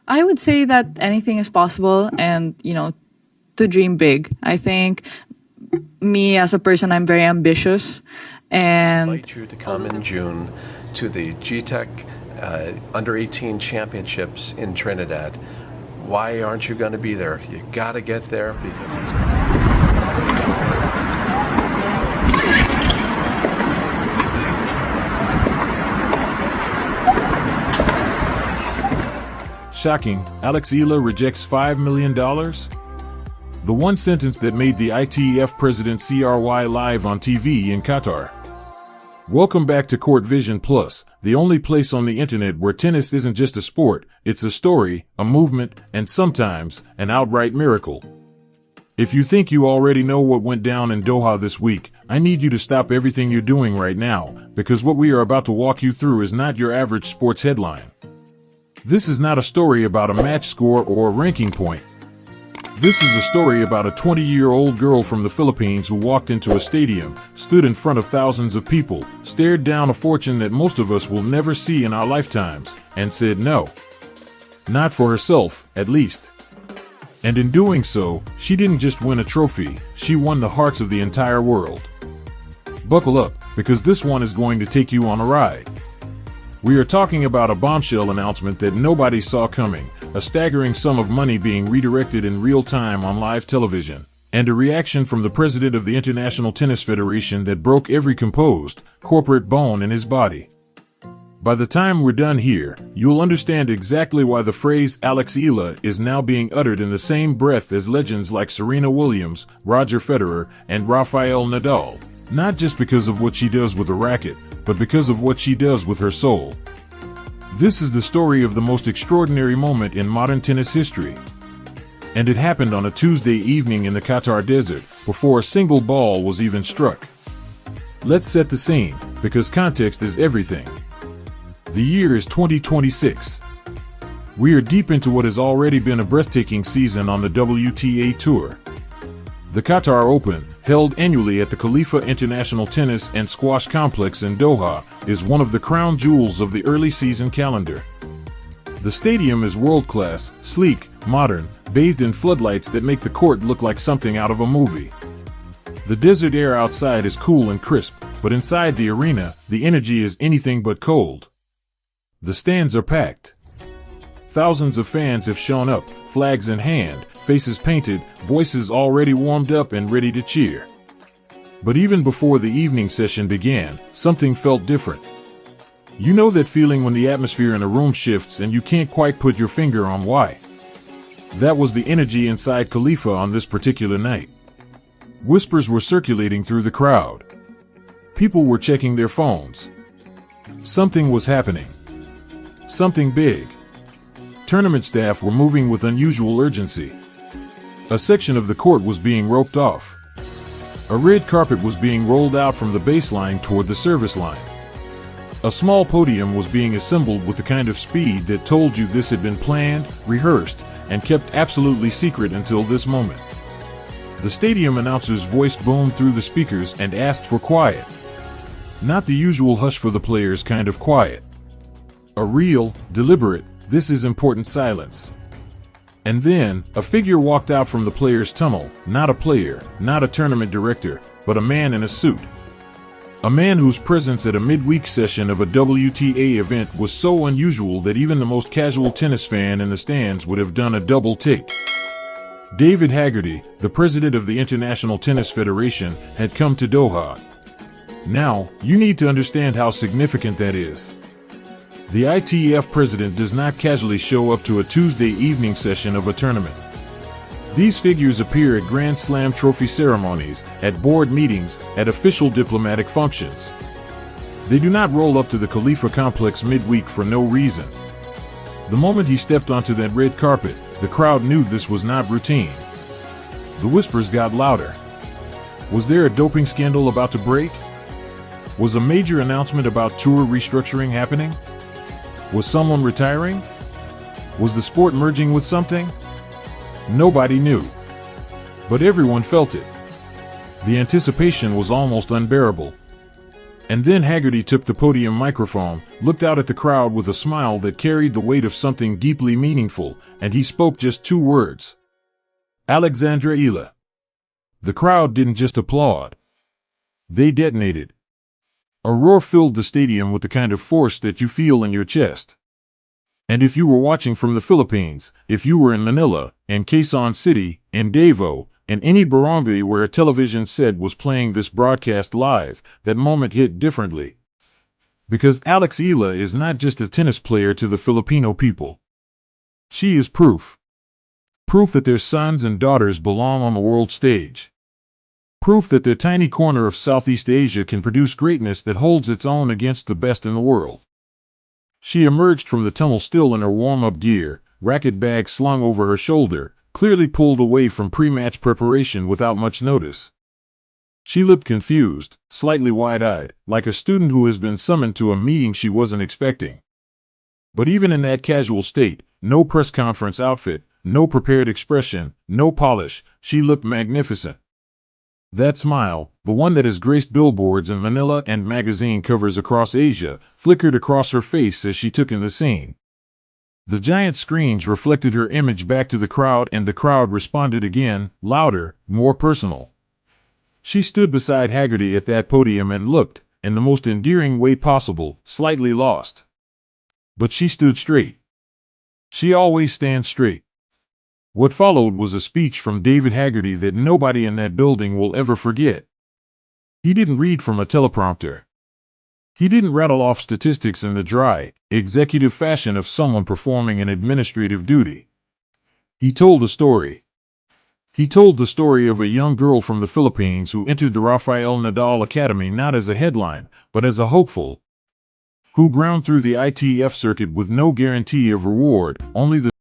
I would say that anything is possible and, to dream big. I think me as a person, I'm very ambitious. And invite you to come in June to the GTEC Under 18 Championships in Trinidad. Why aren't you going to be there? You got to get there because it's shocking. Alex Eala rejects $5 million? The one sentence that made the ITF president CRY live on TV in Qatar. Welcome back to Court Vision Plus, the only place on the internet where tennis isn't just a sport, it's a story, a movement, and sometimes an outright miracle. If you think you already know what went down in Doha this week, I need you to stop everything you're doing right now, because what we are about to walk you through is not your average sports headline. This is not a story about a match score or a ranking point. This is a story about a 20-year-old girl from the Philippines who walked into a stadium, stood in front of thousands of people, stared down a fortune that most of us will never see in our lifetimes, and said no. Not for herself, at least. And in doing so, she didn't just win a trophy, she won the hearts of the entire world. Buckle up, because this one is going to take you on a ride. We are talking about a bombshell announcement that nobody saw coming, a staggering sum of money being redirected in real time on live television, and a reaction from the president of the International Tennis Federation that broke every composed, corporate bone in his body. By the time we're done here, you'll understand exactly why the phrase Alex Eala is now being uttered in the same breath as legends like Serena Williams, Roger Federer, and Rafael Nadal, not just because of what she does with a racket, but because of what she does with her soul. This is the story of the most extraordinary moment in modern tennis history. And it happened on a Tuesday evening in the Qatar desert, before a single ball was even struck. Let's set the scene, because context is everything. The year is 2026. We are deep into what has already been a breathtaking season on the WTA Tour. The Qatar Open, held annually at the Khalifa International Tennis and Squash Complex in Doha, is one of the crown jewels of the early season calendar. The stadium is world-class, sleek, modern, bathed in floodlights that make the court look like something out of a movie. The desert air outside is cool and crisp, but inside the arena, the energy is anything but cold. The stands are packed. Thousands of fans have shown up, flags in hand, faces painted, voices already warmed up and ready to cheer. But even before the evening session began, something felt different. You know that feeling when the atmosphere in a room shifts and you can't quite put your finger on why. That was the energy inside Khalifa on this particular night. Whispers were circulating through the crowd. People were checking their phones. Something was happening. Something big. Tournament staff were moving with unusual urgency. A section of the court was being roped off. A red carpet was being rolled out from the baseline toward the service line. A small podium was being assembled with the kind of speed that told you this had been planned, rehearsed, and kept absolutely secret until this moment. The stadium announcer's voice boomed through the speakers and asked for quiet. Not the usual hush for the players kind of quiet. A real, deliberate, this is important silence. And then, a figure walked out from the players' tunnel, not a player, not a tournament director, but a man in a suit. A man whose presence at a midweek session of a WTA event was so unusual that even the most casual tennis fan in the stands would have done a double take. David Hagerty, the president of the International Tennis Federation, had come to Doha. Now, you need to understand how significant that is. The ITF president does not casually show up to a Tuesday evening session of a tournament. These figures appear at Grand Slam trophy ceremonies, at board meetings, at official diplomatic functions. They do not roll up to the Khalifa complex midweek for no reason. The moment he stepped onto that red carpet, the crowd knew this was not routine. The whispers got louder. Was there a doping scandal about to break? Was a major announcement about tour restructuring happening? Was someone retiring? Was the sport merging with something? Nobody knew. But everyone felt it. The anticipation was almost unbearable. And then Hagerty took the podium microphone, looked out at the crowd with a smile that carried the weight of something deeply meaningful, and he spoke just 2 words. Alexandra Eala. The crowd didn't just applaud. They detonated. A roar filled the stadium with the kind of force that you feel in your chest. And if you were watching from the Philippines, if you were in Manila, in Quezon City, in Davao, in any barangay where a television set was playing this broadcast live, that moment hit differently. Because Alex Eala is not just a tennis player to the Filipino people. She is proof. Proof that their sons and daughters belong on the world stage. Proof that their tiny corner of Southeast Asia can produce greatness that holds its own against the best in the world. She emerged from the tunnel still in her warm-up gear, racket bag slung over her shoulder, clearly pulled away from pre-match preparation without much notice. She looked confused, slightly wide-eyed, like a student who has been summoned to a meeting she wasn't expecting. But even in that casual state, no press conference outfit, no prepared expression, no polish, she looked magnificent. That smile, the one that has graced billboards in Manila and magazine covers across Asia, flickered across her face as she took in the scene. The giant screens reflected her image back to the crowd, and the crowd responded again, louder, more personal. She stood beside Hagerty at that podium and looked, in the most endearing way possible, slightly lost. But she stood straight. She always stands straight. What followed was a speech from David Hagerty that nobody in that building will ever forget. He didn't read from a teleprompter. He didn't rattle off statistics in the dry, executive fashion of someone performing an administrative duty. He told a story. He told the story of a young girl from the Philippines who entered the Rafael Nadal Academy not as a headline, but as a hopeful, who ground through the ITF circuit with no guarantee of reward, only the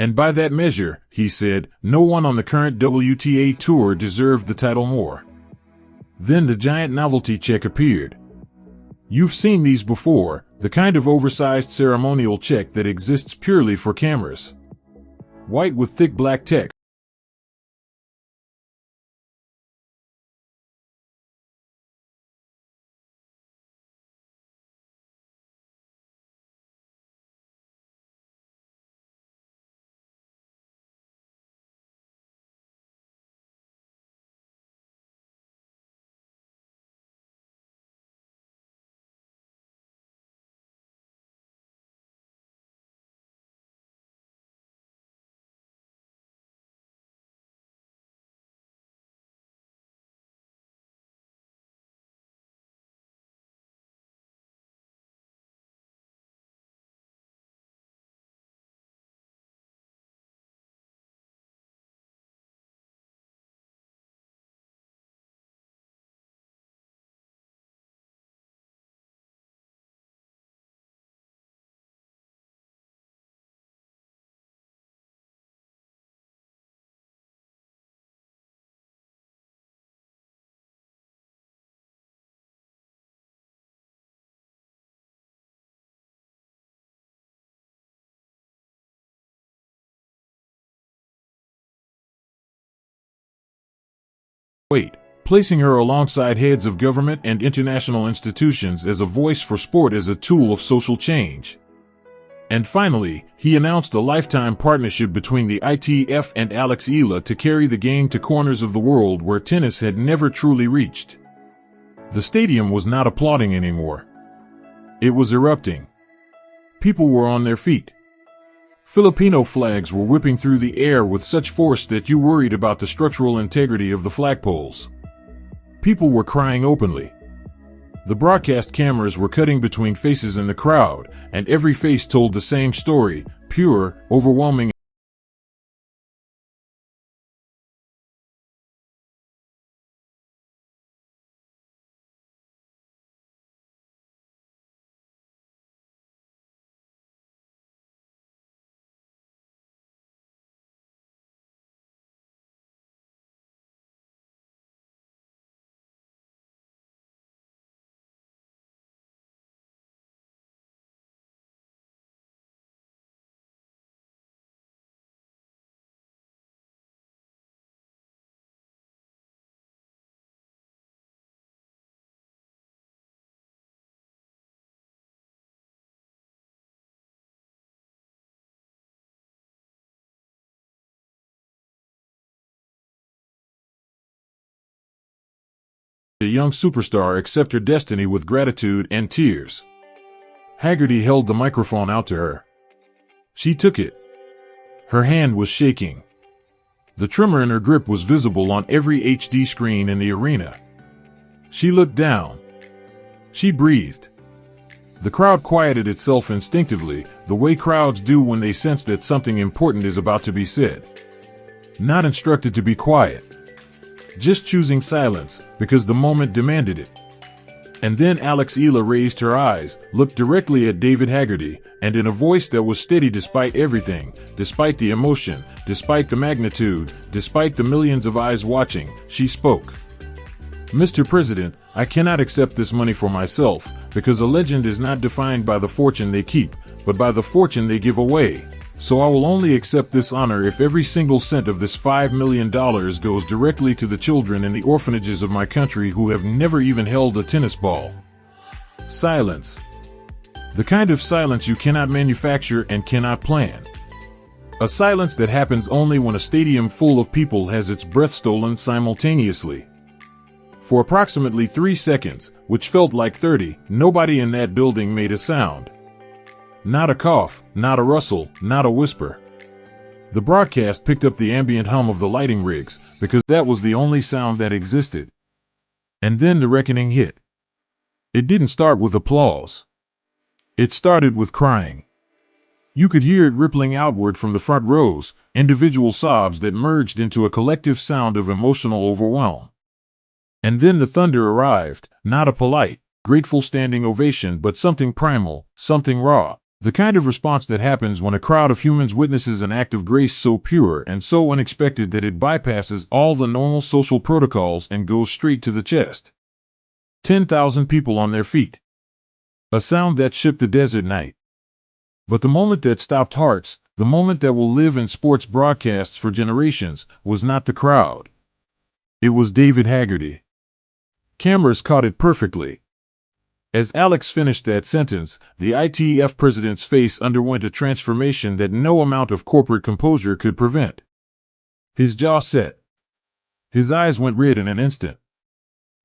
And by that measure, he said, no one on the current WTA tour deserved the title more. Then the giant novelty check appeared. You've seen these before, the kind of oversized ceremonial check that exists purely for cameras. White with thick black text. weight, placing her alongside heads of government and international institutions as a voice for sport as a tool of social change. And finally, he announced a lifetime partnership between the ITF and Alex Eala to carry the game to corners of the world where tennis had never truly reached. The stadium was not applauding anymore. It was erupting. People were on their feet. Filipino flags were whipping through the air with such force that you worried about the structural integrity of the flagpoles. People were crying openly. The broadcast cameras were cutting between faces in the crowd, and every face told the same story, pure, overwhelming. The young superstar accept her destiny with gratitude and tears. Hagerty held the microphone out to her. She took it. Her hand was shaking. The tremor in her grip was visible on every HD screen in the arena. She looked down. She breathed. The crowd quieted itself instinctively, the way crowds do when they sense that something important is about to be said. Not instructed to be quiet. Just choosing silence, because the moment demanded it. And then Alex Eala raised her eyes, looked directly at David Hagerty, and in a voice that was steady despite everything, despite the emotion, despite the magnitude, despite the millions of eyes watching, she spoke. Mr. President, I cannot accept this money for myself, because a legend is not defined by the fortune they keep, but by the fortune they give away. So I will only accept this honor if every single cent of this $5 million goes directly to the children in the orphanages of my country who have never even held a tennis ball. Silence. The kind of silence you cannot manufacture and cannot plan. A silence that happens only when a stadium full of people has its breath stolen simultaneously. For approximately 3 seconds, which felt like 30, nobody in that building made a sound. Not a cough, not a rustle, not a whisper. The broadcast picked up the ambient hum of the lighting rigs, because that was the only sound that existed. And then the reckoning hit. It didn't start with applause. It started with crying. You could hear it rippling outward from the front rows, individual sobs that merged into a collective sound of emotional overwhelm. And then the thunder arrived, not a polite, grateful standing ovation, but something primal, something raw. The kind of response that happens when a crowd of humans witnesses an act of grace so pure and so unexpected that it bypasses all the normal social protocols and goes straight to the chest. 10,000 people on their feet. A sound that shook the desert night. But the moment that stopped hearts, the moment that will live in sports broadcasts for generations, was not the crowd. It was David Hagerty. Cameras caught it perfectly. As Alex finished that sentence, the ITF president's face underwent a transformation that no amount of corporate composure could prevent. His jaw set. His eyes went red in an instant.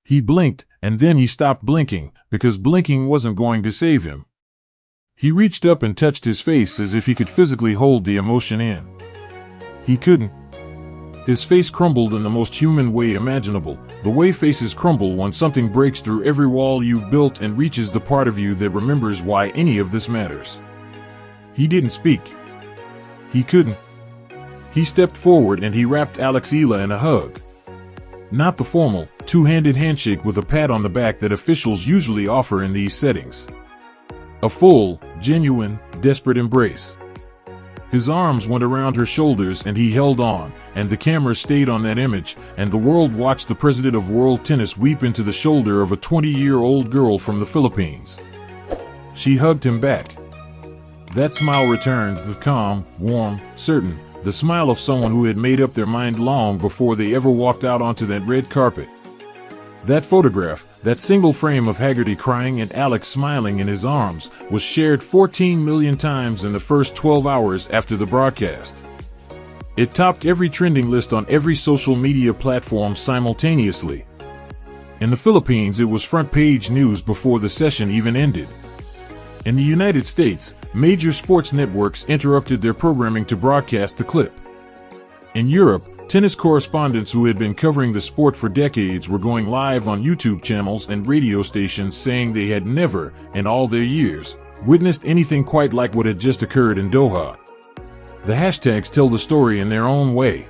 He blinked, and then he stopped blinking, because blinking wasn't going to save him. He reached up and touched his face as if he could physically hold the emotion in. He couldn't. His face crumbled in the most human way imaginable, the way faces crumble when something breaks through every wall you've built and reaches the part of you that remembers why any of this matters. He didn't speak. He couldn't. He stepped forward and he wrapped Alex Eala in a hug. Not the formal, two-handed handshake with a pat on the back that officials usually offer in these settings. A full, genuine, desperate embrace. His arms went around her shoulders and he held on, and the camera stayed on that image, and the world watched the president of world tennis weep into the shoulder of a 20-year-old girl from the Philippines. She hugged him back. That smile returned, the calm, warm, certain, the smile of someone who had made up their mind long before they ever walked out onto that red carpet. That photograph, that single frame of Hagerty crying and Alex smiling in his arms, was shared 14 million times in the first 12 hours after the broadcast. It topped every trending list on every social media platform simultaneously. In the Philippines, it was front-page news before the session even ended. In the United States, major sports networks interrupted their programming to broadcast the clip. In Europe, tennis correspondents who had been covering the sport for decades were going live on YouTube channels and radio stations saying they had never, in all their years, witnessed anything quite like what had just occurred in Doha. The hashtags tell the story in their own way.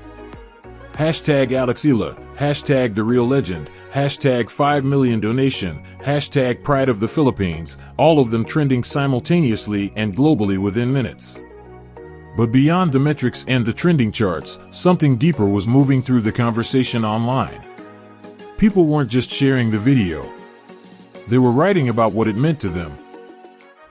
Hashtag AlexEala, hashtag The Real Legend, hashtag 5 million donation, hashtag Pride of the Philippines, all of them trending simultaneously and globally within minutes. But beyond the metrics and the trending charts, something deeper was moving through the conversation online. People weren't just sharing the video. They were writing about what it meant to them.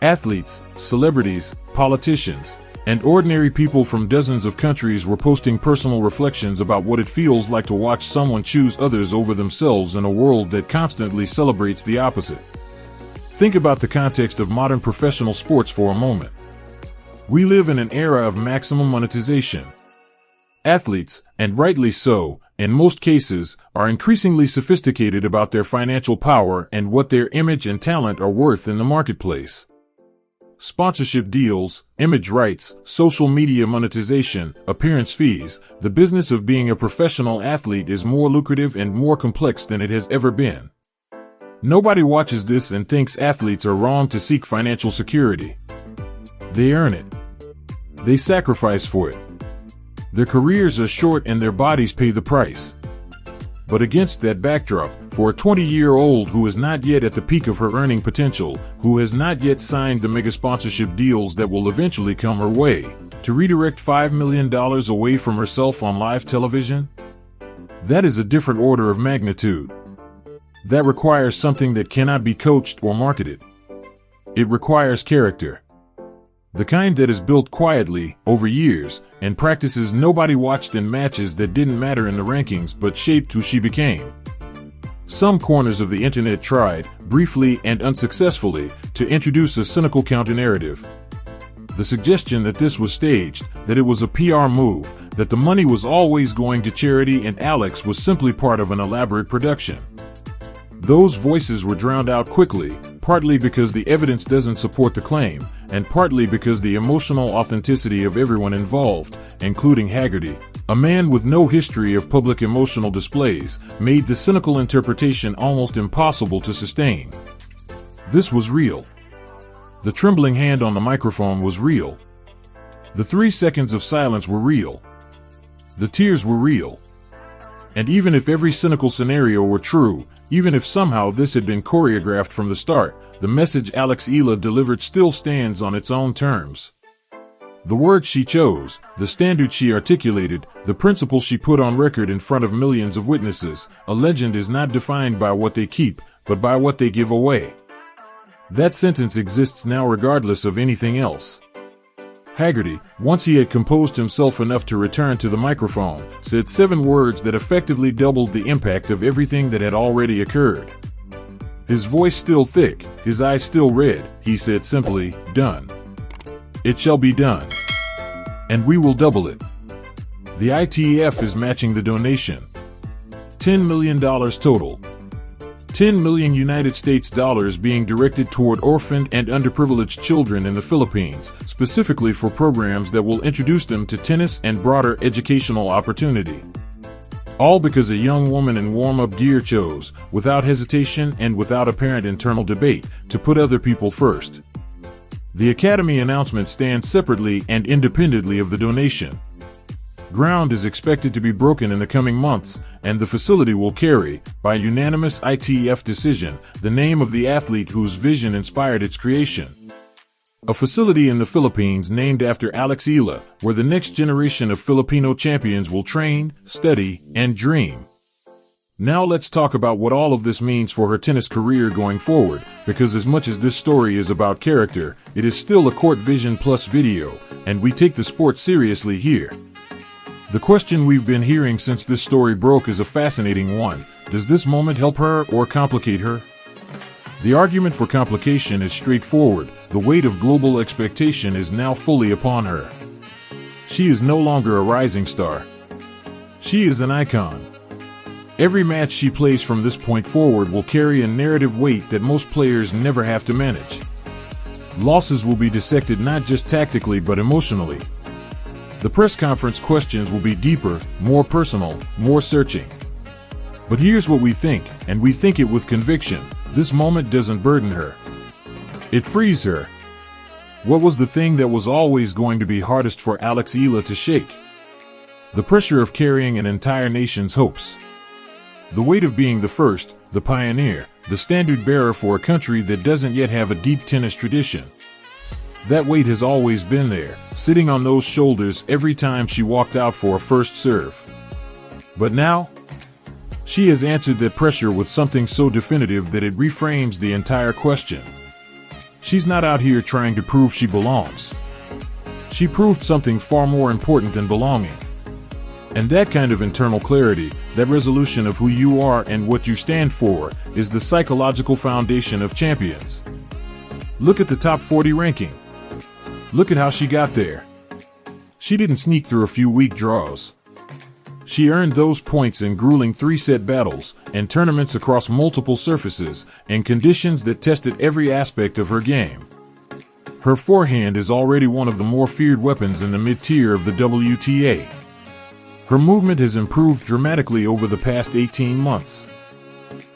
Athletes, celebrities, politicians, and ordinary people from dozens of countries were posting personal reflections about what it feels like to watch someone choose others over themselves in a world that constantly celebrates the opposite. Think about the context of modern professional sports for a moment. We live in an era of maximum monetization. Athletes, and rightly so, in most cases, are increasingly sophisticated about their financial power and what their image and talent are worth in the marketplace. Sponsorship deals, image rights, social media monetization, appearance fees, the business of being a professional athlete is more lucrative and more complex than it has ever been. Nobody watches this and thinks athletes are wrong to seek financial security. They earn it. They sacrifice for it. Their careers are short and their bodies pay the price. But against that backdrop, for a 20-year-old who is not yet at the peak of her earning potential, who has not yet signed the mega sponsorship deals that will eventually come her way, to redirect $5 million away from herself on live television? That is a different order of magnitude. That requires something that cannot be coached or marketed. It requires character. The kind that is built quietly, over years, and practices nobody watched in matches that didn't matter in the rankings but shaped who she became. Some corners of the internet tried, briefly and unsuccessfully, to introduce a cynical counter-narrative. The suggestion that this was staged, that it was a PR move, that the money was always going to charity and Alex was simply part of an elaborate production. Those voices were drowned out quickly, partly because the evidence doesn't support the claim, and partly because the emotional authenticity of everyone involved, including Hagerty, a man with no history of public emotional displays, made the cynical interpretation almost impossible to sustain. This was real. The trembling hand on the microphone was real. The 3 seconds of silence were real. The tears were real. And even if every cynical scenario were true, even if somehow this had been choreographed from the start, the message AlexEala delivered still stands on its own terms. The words she chose, the standard she articulated, the principle she put on record in front of millions of witnesses, a legend is not defined by what they keep, but by what they give away. That sentence exists now regardless of anything else. Hagerty, once he had composed himself enough to return to the microphone, said 7 words that effectively doubled the impact of everything that had already occurred. His voice still thick, his eyes still red, he said simply, "Done. It shall be done. And we will double it." The ITF is matching the donation. $10 million total. 10 million United States dollars being directed toward orphaned and underprivileged children in the Philippines, specifically for programs that will introduce them to tennis and broader educational opportunity. All because a young woman in warm-up gear chose, without hesitation and without apparent internal debate, to put other people first. The Academy announcement stands separately and independently of the donation. Ground is expected to be broken in the coming months, and the facility will carry, by unanimous ITF decision, the name of the athlete whose vision inspired its creation. A facility in the Philippines named after AlexEala, where the next generation of Filipino champions will train, study, and dream. Now let's talk about what all of this means for her tennis career going forward, because as much as this story is about character, it is still a Court Vision Plus video, and we take the sport seriously here. The question we've been hearing since this story broke is a fascinating one. Does this moment help her or complicate her? The argument for complication is straightforward. The weight of global expectation is now fully upon her. She is no longer a rising star. She is an icon. Every match she plays from this point forward will carry a narrative weight that most players never have to manage. Losses will be dissected not just tactically but emotionally. The press conference questions will be deeper, more personal, more searching. But here's what we think, and we think it with conviction. This moment doesn't burden her. It frees her. What was the thing that was always going to be hardest for Eala to shake? The pressure of carrying an entire nation's hopes. The weight of being the first, the pioneer, the standard bearer for a country that doesn't yet have a deep tennis tradition. That weight has always been there, sitting on those shoulders every time she walked out for a first serve. But now, she has answered that pressure with something so definitive that it reframes the entire question. She's not out here trying to prove she belongs. She proved something far more important than belonging. And that kind of internal clarity, that resolution of who you are and what you stand for, is the psychological foundation of champions. Look at the top 40 ranking. Look at how she got there. She didn't sneak through a few weak draws. She earned those points in grueling 3-set battles and tournaments across multiple surfaces and conditions that tested every aspect of her game. Her forehand is already one of the more feared weapons in the mid-tier of the WTA. Her movement has improved dramatically over the past 18 months.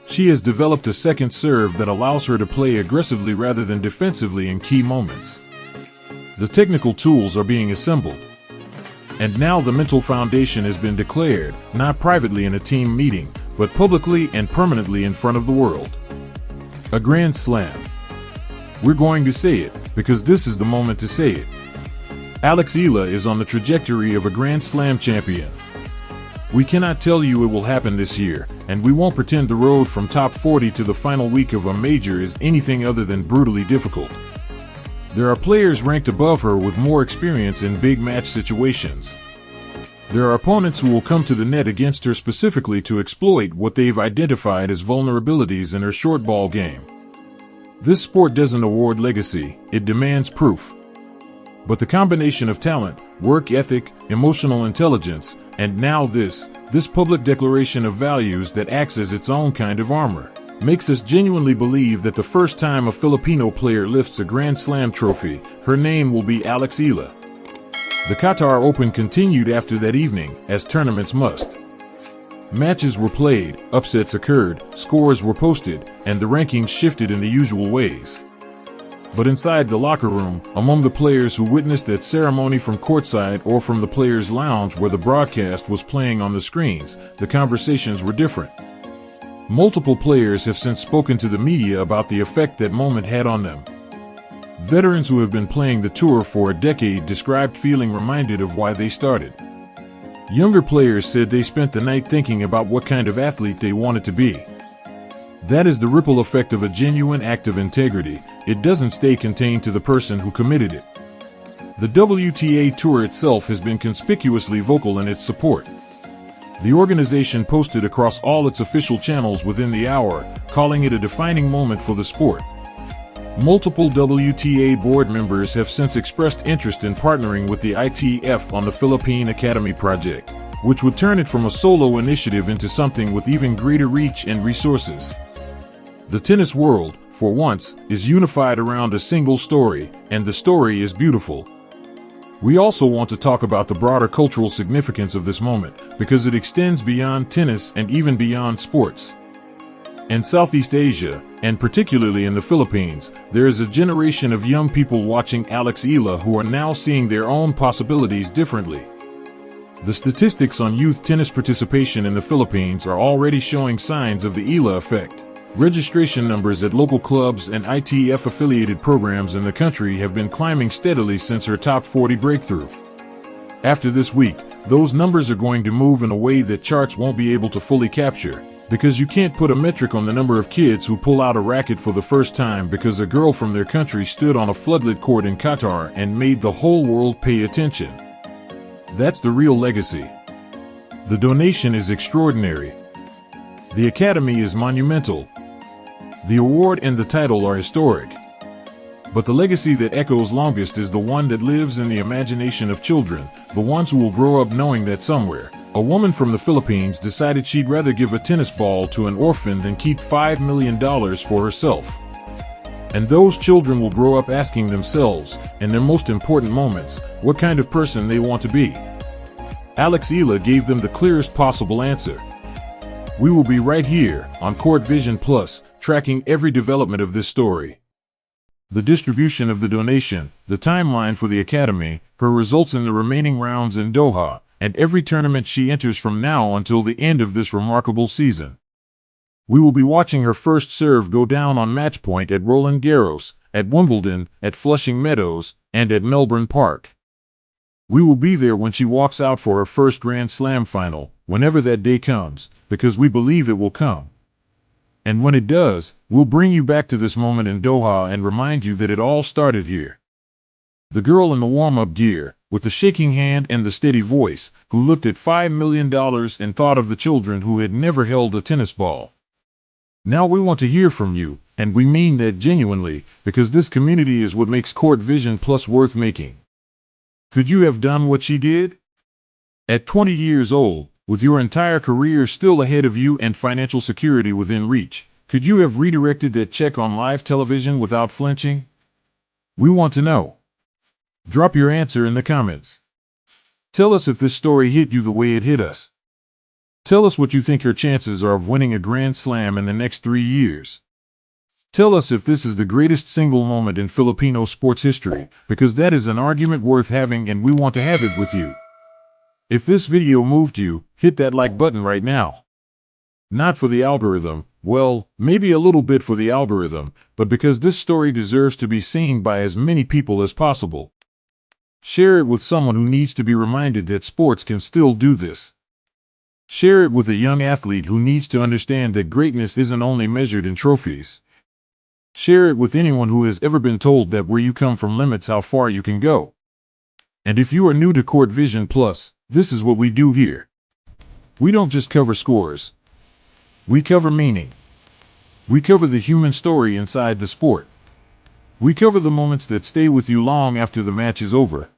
She has developed a second serve that allows her to play aggressively rather than defensively in key moments. The technical tools are being assembled. And now the mental foundation has been declared, not privately in a team meeting, but publicly and permanently in front of the world. A Grand Slam. We're going to say it, because this is the moment to say it. Eala is on the trajectory of a Grand Slam champion. We cannot tell you it will happen this year, and we won't pretend the road from top 40 to the final week of a major is anything other than brutally difficult. There are players ranked above her with more experience in big match situations. There are opponents who will come to the net against her specifically to exploit what they've identified as vulnerabilities in her short ball game. This sport doesn't award legacy, it demands proof. But the combination of talent, work ethic, emotional intelligence, and now this public declaration of values that acts as its own kind of armor, makes us genuinely believe that the first time a Filipino player lifts a Grand Slam trophy, her name will be Eala. The Qatar Open continued after that evening, as tournaments must. Matches were played, upsets occurred, scores were posted, and the rankings shifted in the usual ways. But inside the locker room, among the players who witnessed that ceremony from courtside or from the players' lounge where the broadcast was playing on the screens, the conversations were different. Multiple players have since spoken to the media about the effect that moment had on them. Veterans who have been playing the tour for a decade described feeling reminded of why they started. Younger players said they spent the night thinking about what kind of athlete they wanted to be. That is the ripple effect of a genuine act of integrity. It doesn't stay contained to the person who committed it. The WTA Tour itself has been conspicuously vocal in its support. The organization posted across all its official channels within the hour, calling it a defining moment for the sport. Multiple WTA board members have since expressed interest in partnering with the ITF on the Philippine Academy project, which would turn it from a solo initiative into something with even greater reach and resources. The tennis world, for once, is unified around a single story, and the story is beautiful. We also want to talk about the broader cultural significance of this moment, because it extends beyond tennis and even beyond sports. In Southeast Asia, and particularly in the Philippines, there is a generation of young people watching Eala who are now seeing their own possibilities differently. The statistics on youth tennis participation in the Philippines are already showing signs of the Eala effect. Registration numbers at local clubs and ITF-affiliated programs in the country have been climbing steadily since her top 40 breakthrough. After this week, those numbers are going to move in a way that charts won't be able to fully capture, because you can't put a metric on the number of kids who pull out a racket for the first time because a girl from their country stood on a floodlit court in Qatar and made the whole world pay attention. That's the real legacy. The donation is extraordinary. The Academy is monumental. The award and the title are historic. But the legacy that echoes longest is the one that lives in the imagination of children, the ones who will grow up knowing that somewhere, a woman from the Philippines decided she'd rather give a tennis ball to an orphan than keep $5 million for herself. And those children will grow up asking themselves, in their most important moments, what kind of person they want to be. Alex Eala gave them the clearest possible answer. We will be right here, on Court Vision Plus, tracking every development of this story. The distribution of the donation, the timeline for the Academy, her results in the remaining rounds in Doha, and every tournament she enters from now until the end of this remarkable season. We will be watching her first serve go down on match point at Roland Garros, at Wimbledon, at Flushing Meadows, and at Melbourne Park. We will be there when she walks out for her first Grand Slam final, whenever that day comes, because we believe it will come. And when it does, we'll bring you back to this moment in Doha and remind you that it all started here. The girl in the warm-up gear, with the shaking hand and the steady voice, who looked at $5 million and thought of the children who had never held a tennis ball. Now we want to hear from you, and we mean that genuinely, because this community is what makes Court Vision Plus worth making. Could you have done what she did? At 20 years old, with your entire career still ahead of you and financial security within reach, could you have redirected that check on live television without flinching? We want to know. Drop your answer in the comments. Tell us if this story hit you the way it hit us. Tell us what you think her chances are of winning a Grand Slam in the next 3 years. Tell us if this is the greatest single moment in Filipino sports history, because that is an argument worth having and we want to have it with you. If this video moved you, hit that like button right now. Not for the algorithm, well, maybe a little bit for the algorithm, but because this story deserves to be seen by as many people as possible. Share it with someone who needs to be reminded that sports can still do this. Share it with a young athlete who needs to understand that greatness isn't only measured in trophies. Share it with anyone who has ever been told that where you come from limits how far you can go. And if you are new to Court Vision Plus, this is what we do here. We don't just cover scores. We cover meaning. We cover the human story inside the sport. We cover the moments that stay with you long after the match is over.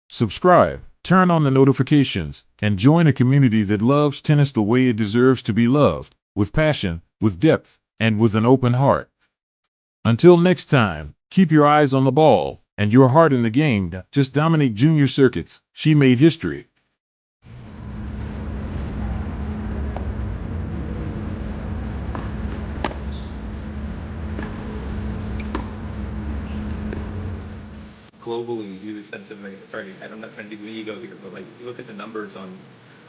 Subscribe, turn on the notifications, and join a community that loves tennis the way it deserves to be loved, with passion, with depth, and with an open heart. Until next time, keep your eyes on the ball, and your heart in the game. Just dominate junior circuits. She made history. Globally, you sense of like, sorry, I'm not trying to do ego here, but like you look at the numbers on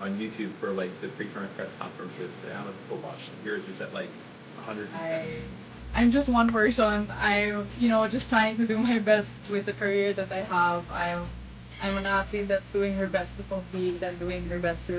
YouTube for like the pre-tournament press conferences, the amount of people watching yours is at like 100. I'm just one person. I'm, just trying to do my best with the career that I have. I'm an athlete that's doing her best to compete and doing her best to